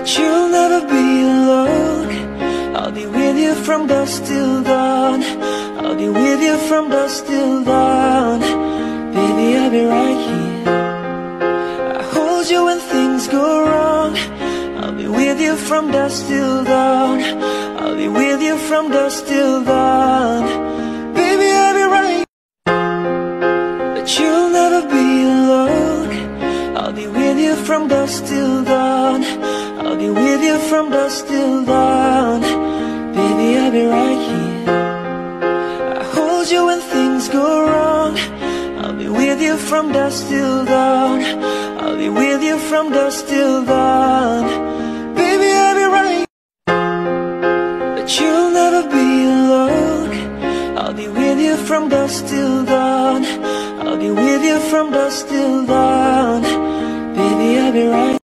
But you'll never be alone. I'll be with you from dusk till dawn. I'll be with you from dusk till dawn. Baby, I'll be right here. I hold you when things go wrong. I'll be with you from dusk till dawn. I'll be with you from dusk till dawn. Baby, I'll be right. But you'll never be alone. I'll be with you from dusk till dawn. I'll be with you from dusk till dawn. Baby, I'll be right here. I hold you when things go wrong. I'll be with you from dusk till dawn. I'll be with you from dusk till dawn. Baby, I'll be right. But you'll never be alone. I'll be with you from dusk till dawn. I'll be with you from dusk till dawn. Baby, I'll be right.